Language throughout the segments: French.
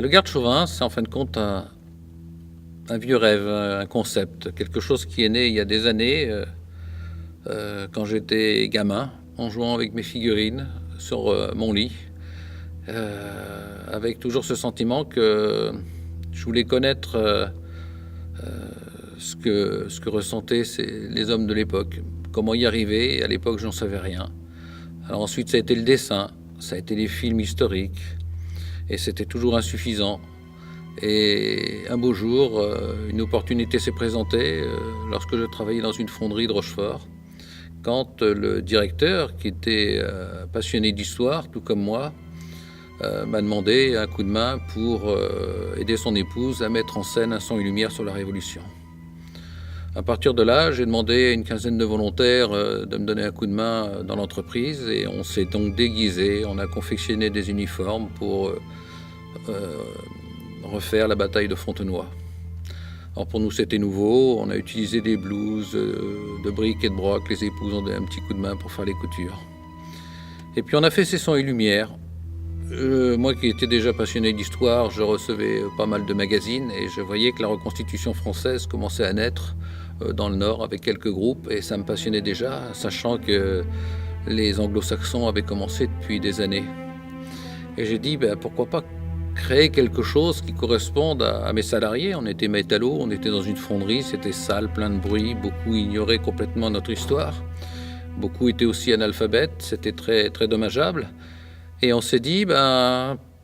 Le garde chauvin, c'est en fin de compte un vieux rêve, un concept, quelque chose qui est né il y a des années, quand j'étais gamin, en jouant avec mes figurines sur mon lit, avec toujours ce sentiment que je voulais connaître ce que ressentaient les hommes de l'époque, comment y arriver. À l'époque, je n'en savais rien. Alors ensuite, ça a été le dessin, ça a été les films historiques, et c'était toujours insuffisant. Et un beau jour, une opportunité s'est présentée lorsque je travaillais dans une fonderie de Rochefort, quand le directeur, qui était passionné d'histoire, tout comme moi, m'a demandé un coup de main pour aider son épouse à mettre en scène Un sang et lumière sur la Révolution. À partir de là, j'ai demandé à une quinzaine de volontaires de me donner un coup de main dans l'entreprise, et on s'est donc déguisé, on a confectionné des uniformes pour refaire la bataille de Fontenoy. Alors pour nous, c'était nouveau, on a utilisé des blouses de briques et de broc, les épouses ont donné un petit coup de main pour faire les coutures. Et puis on a fait Ces sons et lumières. Moi qui étais déjà passionné d'histoire, je recevais pas mal de magazines et je voyais que la reconstitution française commençait à naître dans le Nord avec quelques groupes, et ça me passionnait déjà, sachant que les anglo-saxons avaient commencé depuis des années. Et j'ai dit, pourquoi pas créer quelque chose qui corresponde à mes salariés. On était métallos, on était dans une fonderie, c'était sale, plein de bruit, beaucoup ignoraient complètement notre histoire. Beaucoup étaient aussi analphabètes, c'était très, très dommageable. Et on s'est dit,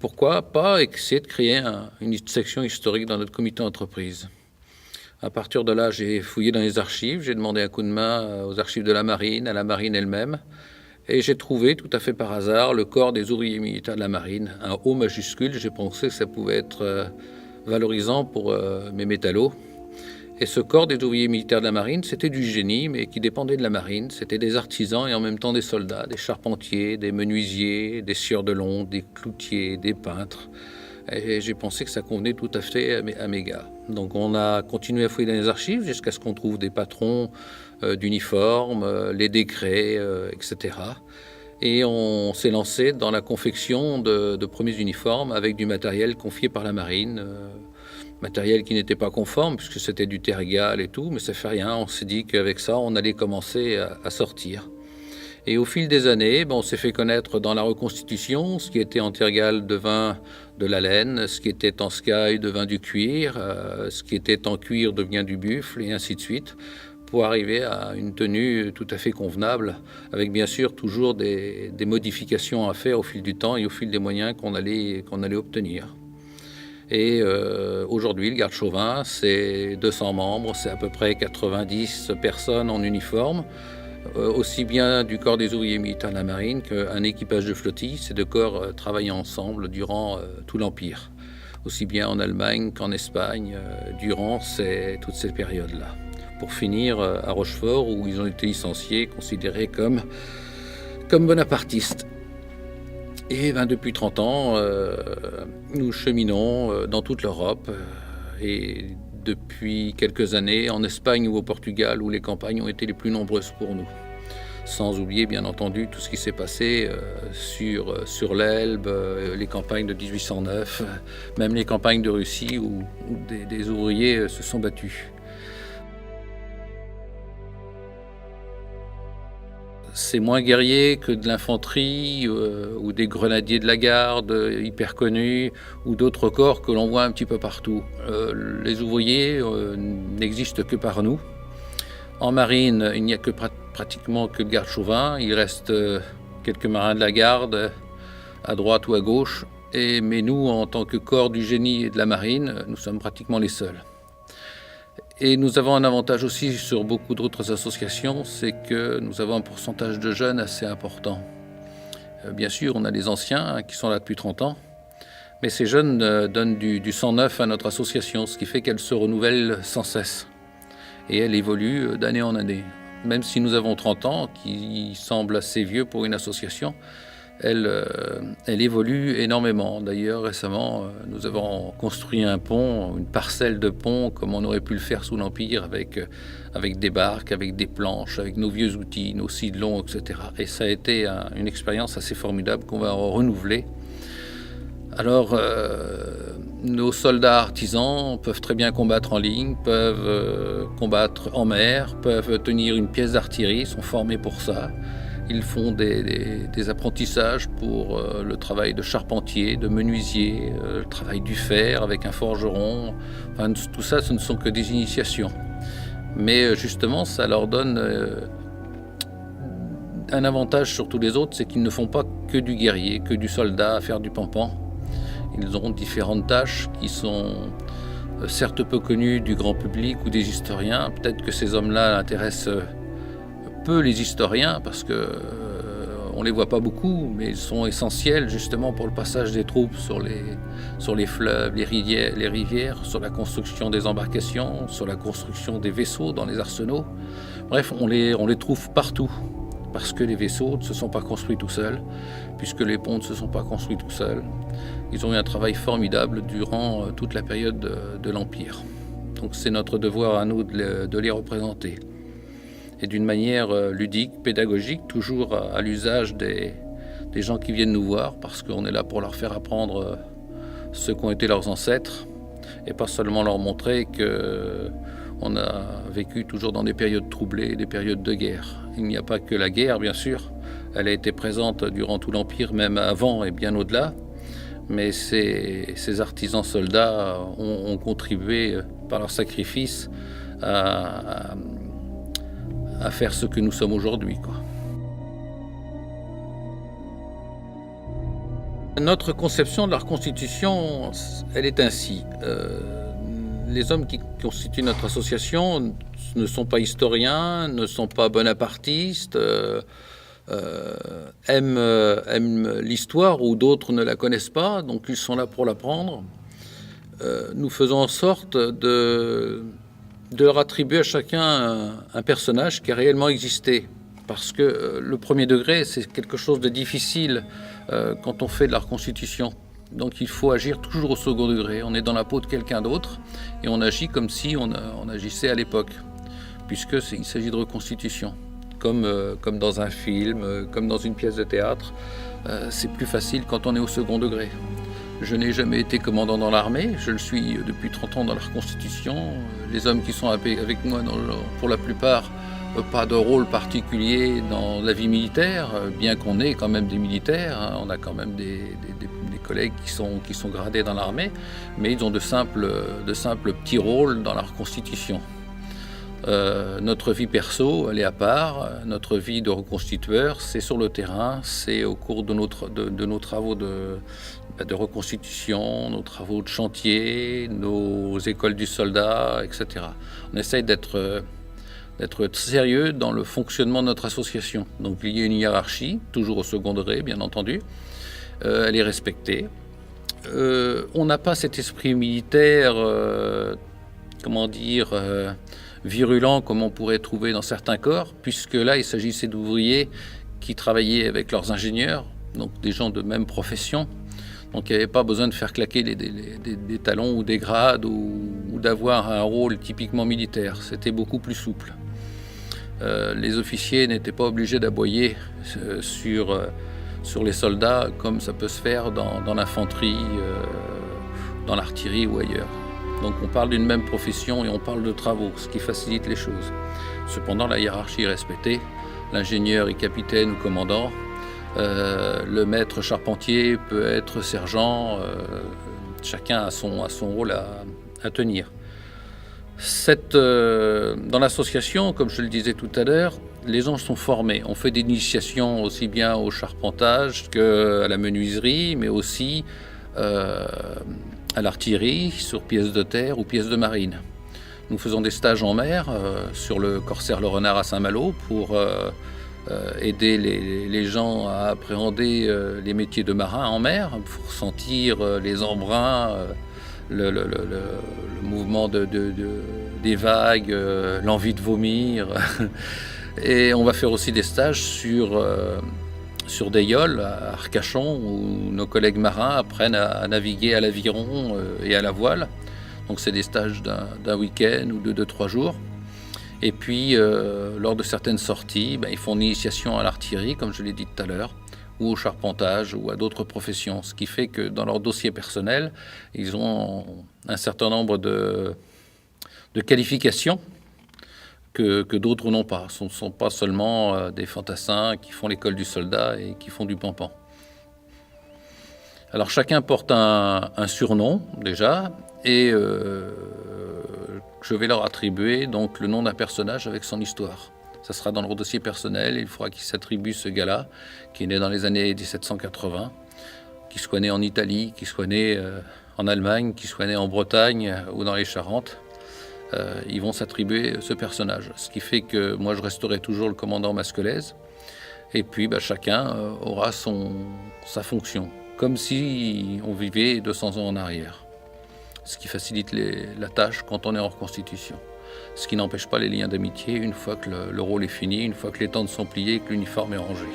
pourquoi pas essayer de créer une section historique dans notre comité d'entreprise. À partir de là, j'ai fouillé dans les archives, j'ai demandé un coup de main aux archives de la Marine, à la Marine elle-même, et j'ai trouvé tout à fait par hasard le corps des ouvriers militaires de la Marine, un O majuscule. J'ai pensé que ça pouvait être valorisant pour mes métallos. Et ce corps des ouvriers militaires de la Marine, c'était du génie, mais qui dépendait de la Marine. C'était des artisans et en même temps des soldats, des charpentiers, des menuisiers, des scieurs de long, des cloutiers, des peintres. Et j'ai pensé que ça convenait tout à fait à mes gars. Donc on a continué à fouiller dans les archives jusqu'à ce qu'on trouve des patrons d'uniformes, les décrets, etc. Et on s'est lancé dans la confection de premiers uniformes avec du matériel confié par la Marine. Matériel qui n'était pas conforme puisque c'était du tergal et tout, mais ça fait rien. On s'est dit qu'avec ça, on allait commencer à sortir. Et au fil des années, on s'est fait connaître dans la reconstitution. Ce qui était en tergal devint de la laine, ce qui était en sky devint du cuir, ce qui était en cuir devient du buffle, et ainsi de suite, pour arriver à une tenue tout à fait convenable, avec bien sûr toujours des modifications à faire au fil du temps et au fil des moyens qu'on allait obtenir. Et aujourd'hui, le garde chauvin, c'est 200 membres, c'est à peu près 90 personnes en uniforme, aussi bien du corps des ouvriers militaires de la Marine qu'un équipage de flottille. Ces deux corps travaillaient ensemble durant tout l'Empire, aussi bien en Allemagne qu'en Espagne, durant toutes ces périodes-là. Pour finir à Rochefort, où ils ont été licenciés, considérés comme bonapartistes. Et depuis 30 ans, nous cheminons dans toute l'Europe, et depuis quelques années en Espagne ou au Portugal, où les campagnes ont été les plus nombreuses pour nous. Sans oublier, bien entendu, tout ce qui s'est passé sur l'Elbe, les campagnes de 1809, même les campagnes de Russie où des ouvriers se sont battus. C'est moins guerrier que de l'infanterie ou des grenadiers de la garde hyper connus, ou d'autres corps que l'on voit un petit peu partout. Les ouvriers n'existent que par nous. En marine, il n'y a pratiquement que le garde chauvin. Il reste quelques marins de la garde à droite ou à gauche. Mais nous, en tant que corps du génie et de la marine, nous sommes pratiquement les seuls. Et nous avons un avantage aussi sur beaucoup d'autres associations, c'est que nous avons un pourcentage de jeunes assez important. Bien sûr, on a les anciens qui sont là depuis 30 ans, mais ces jeunes donnent du sang neuf à notre association, ce qui fait qu'elle se renouvelle sans cesse. Et elle évolue d'année en année. Même si nous avons 30 ans, qui semble assez vieux pour une association, elle évolue énormément. D'ailleurs, récemment, nous avons construit un pont, une parcelle de pont, comme on aurait pu le faire sous l'Empire, avec des barques, avec des planches, avec nos vieux outils, nos sidelons, etc. Et ça a été une expérience assez formidable qu'on va renouveler. Alors, Nos soldats artisans peuvent très bien combattre en ligne, peuvent combattre en mer, peuvent tenir une pièce d'artillerie, sont formés pour ça. Ils font des apprentissages pour le travail de charpentier, de menuisier, le travail du fer avec un forgeron. Enfin, tout ça, ce ne sont que des initiations. Mais justement, ça leur donne un avantage sur tous les autres, c'est qu'ils ne font pas que du guerrier, que du soldat à faire du pampan. Ils ont différentes tâches qui sont certes peu connues du grand public ou des historiens. Peut-être que ces hommes-là intéressent peu les historiens parce que on les voit pas beaucoup, mais ils sont essentiels justement pour le passage des troupes sur les fleuves, les rivières, sur la construction des embarcations, sur la construction des vaisseaux dans les arsenaux. Bref, on les trouve partout. Parce que les vaisseaux ne se sont pas construits tout seuls, puisque les ponts ne se sont pas construits tout seuls. Ils ont eu un travail formidable durant toute la période de l'Empire. Donc c'est notre devoir à nous de les représenter. Et d'une manière ludique, pédagogique, toujours à l'usage des gens qui viennent nous voir, parce qu'on est là pour leur faire apprendre ce qu'ont été leurs ancêtres, et pas seulement leur montrer qu'on a vécu toujours dans des périodes troublées, des périodes de guerre. Il n'y a pas que la guerre, bien sûr. Elle a été présente durant tout l'Empire, même avant et bien au-delà. Mais ces artisans soldats ont contribué par leur sacrifice à faire ce que nous sommes aujourd'hui, quoi. Notre conception de la reconstitution, elle est ainsi. Les hommes qui constituent notre association ne sont pas historiens, ne sont pas bonapartistes, aiment l'histoire ou d'autres ne la connaissent pas, donc ils sont là pour l'apprendre. Nous faisons en sorte de leur attribuer à chacun un personnage qui a réellement existé. Parce que le premier degré, c'est quelque chose de difficile quand on fait de la reconstitution. Donc il faut agir toujours au second degré. On est dans la peau de quelqu'un d'autre et on agit comme si on agissait à l'époque, puisqu'il s'agit de reconstitution. Comme dans un film, comme dans une pièce de théâtre, c'est plus facile quand on est au second degré. Je n'ai jamais été commandant dans l'armée, je le suis depuis 30 ans dans la reconstitution. Les hommes qui sont avec moi, pour la plupart, pas de rôle particulier dans la vie militaire, bien qu'on ait quand même des militaires, hein, on a quand même des collègues qui sont gradés dans l'armée, mais ils ont de simples petits rôles dans la reconstitution. Notre vie perso, elle est à part. Notre vie de reconstitueur, c'est sur le terrain, c'est au cours de nos travaux de reconstitution, nos travaux de chantier, nos écoles du soldat, etc. On essaye d'être sérieux dans le fonctionnement de notre association. Donc il y a une hiérarchie, toujours au second degré, bien entendu. Elle est respectée. On n'a pas cet esprit militaire, virulent comme on pourrait trouver dans certains corps, puisque là, il s'agissait d'ouvriers qui travaillaient avec leurs ingénieurs, donc des gens de même profession. Donc il n'y avait pas besoin de faire claquer des talons ou des grades ou d'avoir un rôle typiquement militaire. C'était beaucoup plus souple. Les officiers n'étaient pas obligés d'aboyer sur les soldats comme ça peut se faire dans l'infanterie, dans l'artillerie ou ailleurs. Donc on parle d'une même profession et on parle de travaux, ce qui facilite les choses. Cependant, la hiérarchie est respectée. L'ingénieur est capitaine ou commandant. Le maître charpentier peut être sergent. Chacun a son rôle à tenir. Dans l'association, comme je le disais tout à l'heure, les gens sont formés. On fait des initiations aussi bien au charpentage qu'à la menuiserie, mais aussi à l'artillerie, sur pièces de terre ou pièces de marine. Nous faisons des stages en mer sur le corsaire Le Renard à Saint-Malo pour aider les gens à appréhender les métiers de marin en mer, pour sentir les embruns, le mouvement des vagues, l'envie de vomir. Et on va faire aussi des stages sur des yoles à Arcachon où nos collègues marins apprennent à naviguer à l'aviron et à la voile. Donc c'est des stages d'un week-end ou de 2-3 jours. Et puis lors de certaines sorties, ils font une initiation à l'artillerie, comme je l'ai dit tout à l'heure, ou au charpentage ou à d'autres professions. Ce qui fait que dans leur dossier personnel, ils ont un certain nombre de qualifications que d'autres n'ont pas. Ce ne sont pas seulement des fantassins qui font l'école du soldat et qui font du pampan. Alors chacun porte un surnom déjà, et je vais leur attribuer donc le nom d'un personnage avec son histoire. Ça sera dans leur dossier personnel, il faudra qu'ils s'attribuent ce gars-là, qui est né dans les années 1780, qui soit né en Italie, qui soit né en Allemagne, qui soit né en Bretagne ou dans les Charentes. Ils vont s'attribuer ce personnage. Ce qui fait que moi je resterai toujours le commandant Masquelez, et puis chacun aura sa fonction, comme si on vivait 200 ans en arrière. Ce qui facilite la tâche quand on est hors constitution. Ce qui n'empêche pas les liens d'amitié une fois que le rôle est fini, une fois que les tentes sont pliées et que l'uniforme est rangé.